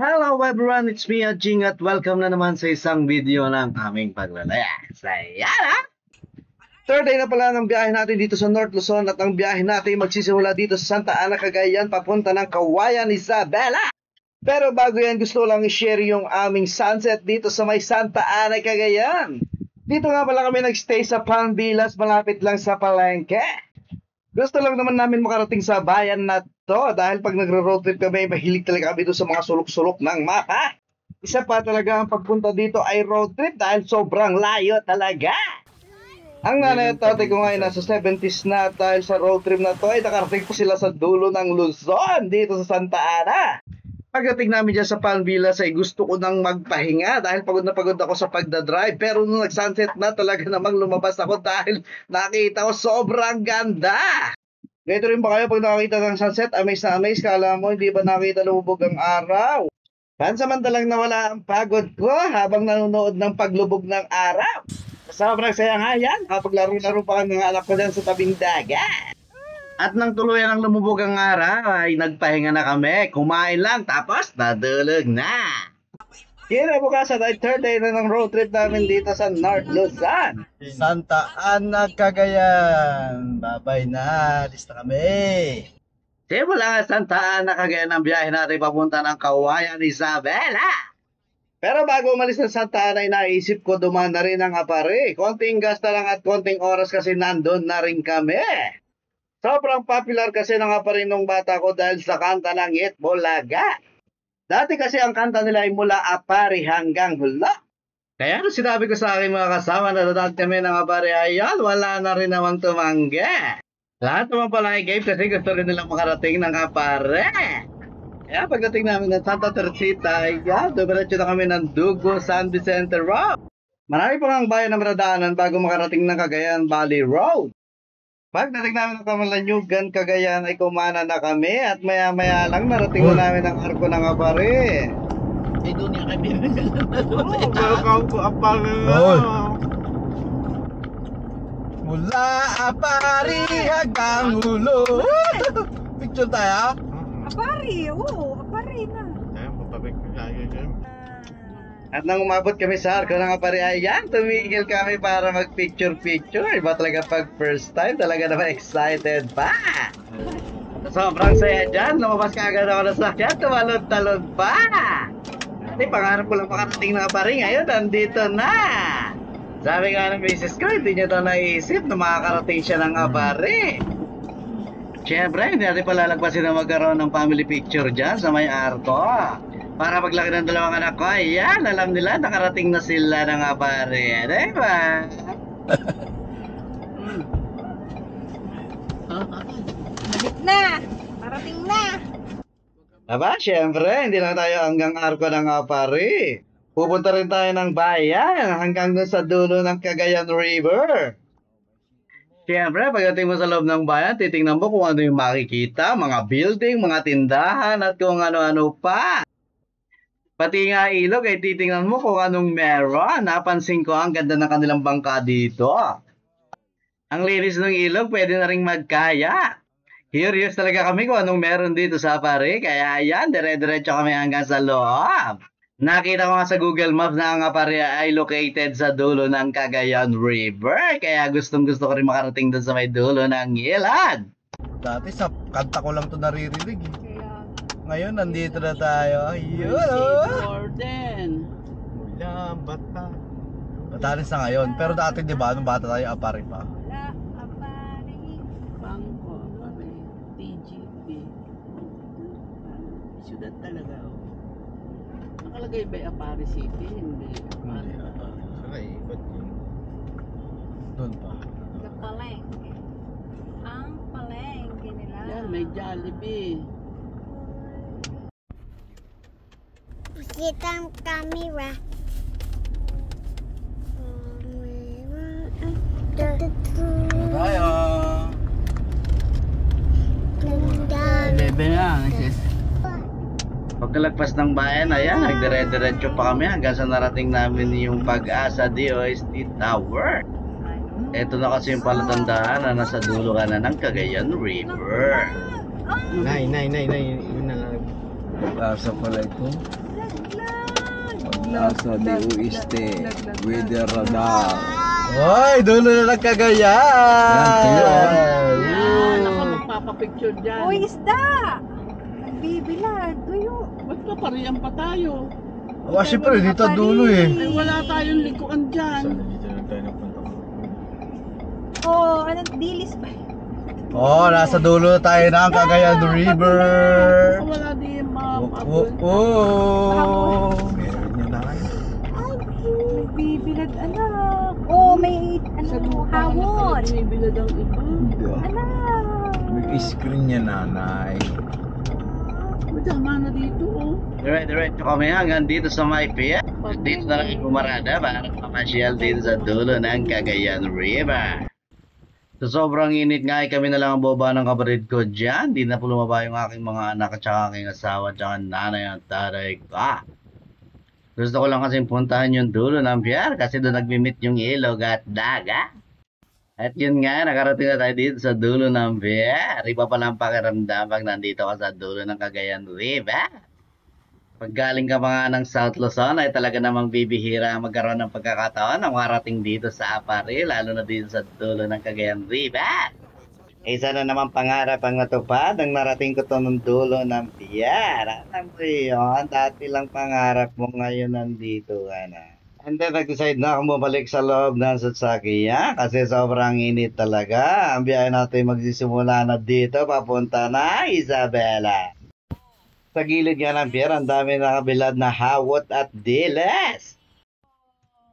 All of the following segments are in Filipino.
Hello everyone, it's me Jing at welcome na naman sa isang video ng aming paglalayas. Ayan! Third day na pala ng biyahe natin dito sa North Luzon at ang biyahe natin magsisimula dito sa Santa Ana, Cagayan papunta ng Kawayan, Isabela. Pero bago yan, gusto lang i-share yung aming sunset dito sa may Santa Ana, Cagayan. Dito nga pala kami nagstay sa Palm Villas, malapit lang sa Palengke. Gusto lang naman namin makarating sa bayan na to dahil pag nagro-road trip kami, mahilig talaga kami doon sa mga sulok-sulok ng mapa. Isa pa talaga ang pagpunta dito ay road trip dahil sobrang layo talaga. Ang nanay at tatay ko ngayon nasa 70s na dahil sa road trip na to ay nakarating po sila sa dulo ng Luzon dito sa Santa Ana. Pagdating namin dyan sa Palm Villas ay gusto ko nang magpahinga dahil pagod na pagod ako sa pagdadrive. Pero nung nag-sunset na talaga namang lumabas ako dahil nakita ko sobrang ganda. Ganito rin ba kayo pag nakakita ng sunset? Amaze na amaze. Kala mo hindi ba nakita lumubog ang araw? Pansamantalang nawala ang pagod ko habang nanonood ng paglubog ng araw. Sobrang saya nga yan. Kapaglaro-laro pa kami ng anak ko dyan sa tabing dagat. At nang tuluyan ang lumubog ang araw ay nagpahinga na kami, kumain lang tapos nadulog na. Kinabukasan ay third day na ng road trip namin dito sa North Luzon. Santa Ana, Cagayan. Babay na, lista kami. Simula nga Santa Ana, Cagayan ang biyahe natin papunta ng Kawayan, Isabela. Pero bago umalis ng Santa Ana ay naisip ko dumaan na rin ang Apare. Konting gas na lang at konting oras kasi nandun na rin kami. Sobrang popular kasi nga pa rin nung bata ko dahil sa kanta ng Itbulaga. Dati kasi ang kanta nila ay mula Apari hanggang Hula. Kaya nung sinabi ko sa aking mga kasama na dati kami ng Apari, ayan, wala na rin naman tumangga. Lahat naman pala ay game kasi gusto rin nilang makarating ng Apari. Kaya pagdating namin ng Santa Teresita, ayan, dumiretso na kami ng Dugo, San Vicente Road. Marami pa ang bayan na maradaanan bago makarating ng Cagayan Valley Road. Pagdating namin ng Kamalanyugan, Cagayan ay kumana na kami at maya-maya lang narating na namin ang arko ng Apare. Ay, doon yung kaibigan ka na doon. Welcome to Apare. Mula Apare hanggang Hulo. Picture tayo? Apare, oo. Apare na. Ayun, papabig ko tayo dyan. At nang umabot kami sa arko ng Apare, ayan, tumigil kami para mag-picture-picture. Iba talaga pag first time, talaga naman excited pa. Sobrang saya dyan, lumabas ka agad ako na sakyan, tumalon-talon pa. At pangarap ko lang makarating ng Apare, ngayon nandito na. Sabi nga ng misis ko, hindi niya daw naisip na makakarating siya ng Apare. Siyempre, hindi natin palalagpasin na magkaroon ng family picture dyan sa may arko. Para paglaki ng dalawang anak ko, ayan, alam nila, nakarating na sila ng Apare. Diba? Balik na. Parating na. Aba, syempre, hindi lang tayo hanggang arko ng Apare. Pupunta rin tayo ng bayan hanggang dun sa dulo ng Cagayan River. Siyempre, pagdating mo sa loob ng bayan, titingnan mo kung ano yung makikita, mga building, mga tindahan, at kung ano-ano pa. Pati nga ilog ay titingnan mo kung anong meron. Napansin ko ang ganda ng kanilang bangka dito. Ang linis ng ilog, pwede na rin magkaya. Curious talaga kami kung anong meron dito sa Apare. Kaya ayan, dire-diretso kami hanggang sa loob. Nakita ko nga sa Google Maps na ang Apare ay located sa dulo ng Cagayan River. Kaya gustong-gusto ko rin makarating doon sa may dulo ng ilog. Dati sa kanta ko lang ito naririnig. Ngayon, nandito na tayo. Ayun! Gordon. Mula bata. Batanes na ngayon. Pero dati, di ba, nung bata tayo, Apare pa. Wala, Apare. Bangko. Apare. TGP. Siyudad talaga. Nakalagay ba yung Apare City? Hindi. Hindi. Saka ikot yun. Doon pa. Ang palengke. Ang palengke nila. Yan, may Jollibee. Kita camera. Tayo! Bebe na. Pagkalagpas ng bayan, ayan, nagdire-diretso pa kami hanggang sa narating namin yung Pag-asa DOST Tower. Ito na kasi yung palatandaan na nasa dulo ka na ng Cagayan River. Nay. Yun na lang. Pag-asa pala ito. Pag-asa de Uiste. Weather radar. Hoy, dulo na ng Cagayan! Yan, tuyo, Yan, ako magpapapicture dyan. Uy, isda! Nagbibilad. Tuyo. Ba't pa pariyan pa tayo? Oh, syempre, dito dulo eh. Ay, wala tayong likuan dyan. Sana dito lang tayo nagpunta. Oh, anong dilis ba? Oh, nasa dulo tayo ng Cagayan River. Wala din, ma'am. Oh. Meron nyo na kayo. Nagbibilad, anak. Oh, may Sa ano, lupa na hawon. may bilad ang iba. Anak. May screen niya, nanay. Madama na dito, oh. Diretso kami hanggang dito sa may pier. Dito na lang pumarada para mamasyal dito sa dulo ng Cagayan River. So sobrang init nga ay kami na lang ang boba ng kapatid ko dyan. Di na po lumaba yung aking mga anak at saka aking asawa at saka nanay at tatay ko. Gusto ko lang kasing puntahan yung dulo ng pier kasi doon nagmi-meet yung ilog at dagat. At yun nga, nakarating na tayo dito sa dulo ng pier. Iba pala ang pakiramdam pag nandito ka sa dulo ng Cagayan River. Pag galing ka mga ng South Luzon ay talaga namang bibihira magkaroon ng pagkakataon na marating dito sa Aparri, lalo na dito sa dulo ng Cagayan River. Isa na naman pangarap ang natupad nang narating ko to ng dulo ng pier. Alam mo yun, dati lang pangarap mo ngayon nandito ka na. And then nag-decide na ako bumalik sa loob ng sasakyan kasi sobrang init talaga. Ang biyahe natin magsisimula na dito papunta na Isabela. Sa gilid nga ng pier, ang dami nakabilad na hawot at diles.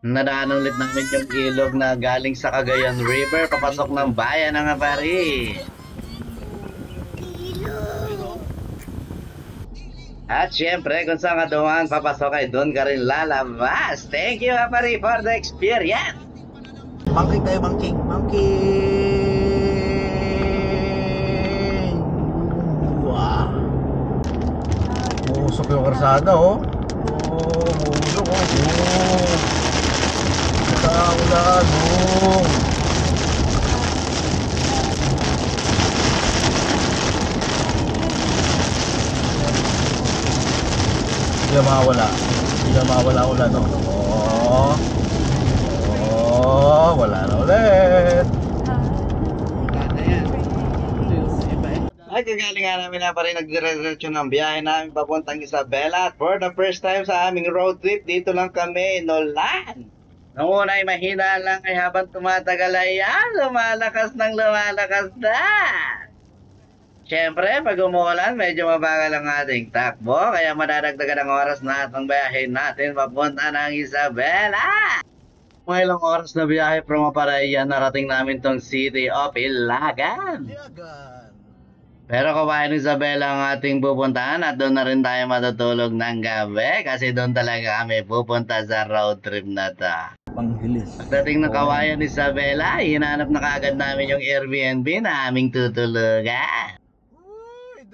Nadaanan ulit namin yung ilog na galing sa Cagayan River, papasok ng bayan ng Aparri. At syempre, kung saan ka dumaan papasok ay doon ka rin lalabas. Thank you, Aparri, for the experience. Monkey tayo, monkey. Wow. Musok yung karsada, oh. Oh, musok, oh. Ulan, oh. Hindi na mawala ulan, oh. Oh, wala na ulit. Kada yan. Ito yung sa iba, eh. Ay, kagaling nga namin na pa rin nagdiretso ng biyahe namin papuntang Isabela. At for the first time sa aming road trip, dito lang kami, Nolan. Noong una ay mahina lang ay habang tumatagal ay lumalakas ng lumalakas na. Siyempre, pag umuulan, medyo mabagal ang ating takbo, kaya madadagdagan ang oras na atong biyahe natin papunta ng Isabela. Mga ilang oras na biyahe from Aparri, narating namin tong City of Ilagan. Pero kabayan Isabela ang ating pupuntahan at doon na rin tayo matutulog ng gabi kasi doon talaga kami pupunta sa road trip na to. Panghilis. Pagdating ng kawayan Isabela, hinanap na kaagad namin yung Airbnb na aming tutulugan.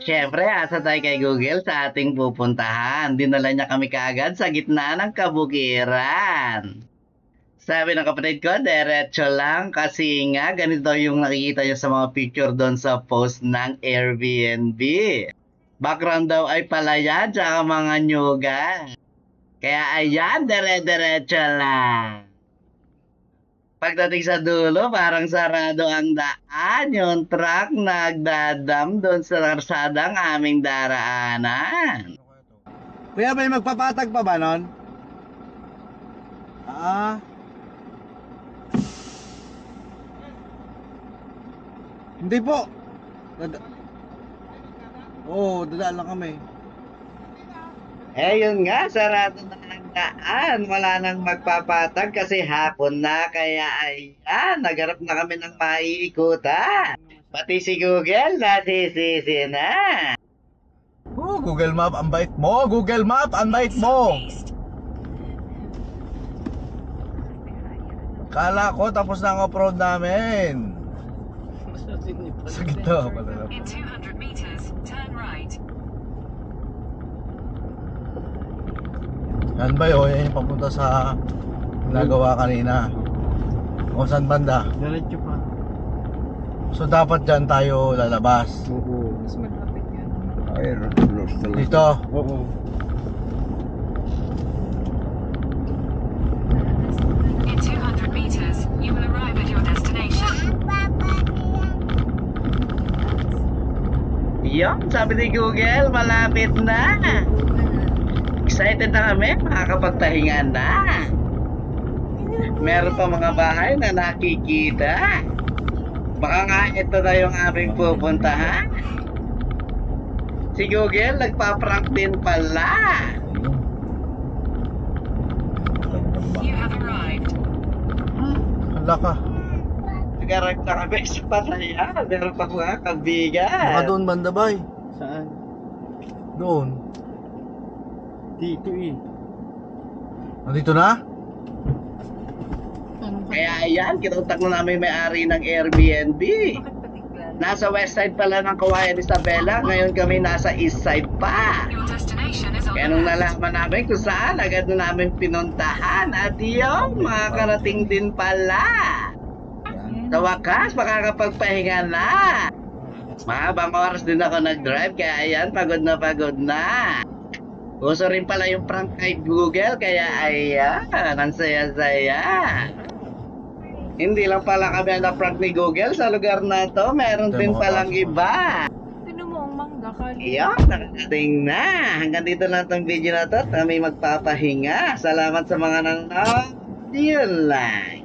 Siyempre, asa tayo kay Google sa ating pupuntahan. Dinala niya kami kaagad sa gitna ng kabukiran. Sabi ng kapatid ko, diretso lang kasi nga ganito yung nakikita niyo sa mga picture doon sa post ng Airbnb. Background daw ay palayan tsaka mga nyuga. Kaya ayan, dire-diretso lang. Pagdating sa dulo, parang sarado ang daan. Yung truck nagdadam doon sa karsadang aming daraanan. Kuya, may magpapatag pa ba nun? Hindi po. Dadaan lang kami. Eh yun nga, sarado na ang daan. Wala nang magpapatag kasi hapon na. Kaya ayan, nagharap na kami ng maiikutan. Pati si Google nasisisi na. Oh, Google Map, ang bait mo! Google Map, ang bait mo! Kala ko tapos na ang off-road namin. Sa gitna pala. In 200 meters, turn right. Yan ba yun? Yan yung papunta sa nagawa kanina. O saan banda? Diretso pa. So dapat dyan tayo lalabas. Oo. Mas malapit yan. Ay, close talaga. Dito. Oo. In 200 meters, you will arrive at your destination. Yung, sabi ni Google, malapit na. Excited na kami, makakapagpahinga na. Meron pa mga bahay na nakikita. Baka nga ito na yung aming pupuntahan. Si Google, nagpa-prank din pala. You have arrived. Hala ka. Nagkarag na kami sa pataya. Meron pa mga Baka kabigan. doon banda bay. Saan? Doon. Dito eh. Nandito na? Kaya ayan, kinontak na namin may-ari ng Airbnb. Bakit patiglan? Nasa west side pala ng Kawayan Isabela. Ngayon kami nasa east side pa. Your destination is on Kaya the nung left. nalaman namin kung saan, agad na namin pinuntahan. At yun, makakarating din pala. Sa wakas, makakapagpahinga na. Mahabang oras din ako nag-drive, kaya ayan, pagod na. Uso rin pala yung prank kay Google, kaya ayan, ang saya-saya. Hindi lang pala kami ang na-prank ni Google sa lugar na to, meron Ito, din mga palang pasok. iba. Tinan mo ang mangga ka. Iyon, nakakating na. Hanggang dito lang itong video na to at kami magpapahinga. Salamat sa mga nanonood. Yun lang.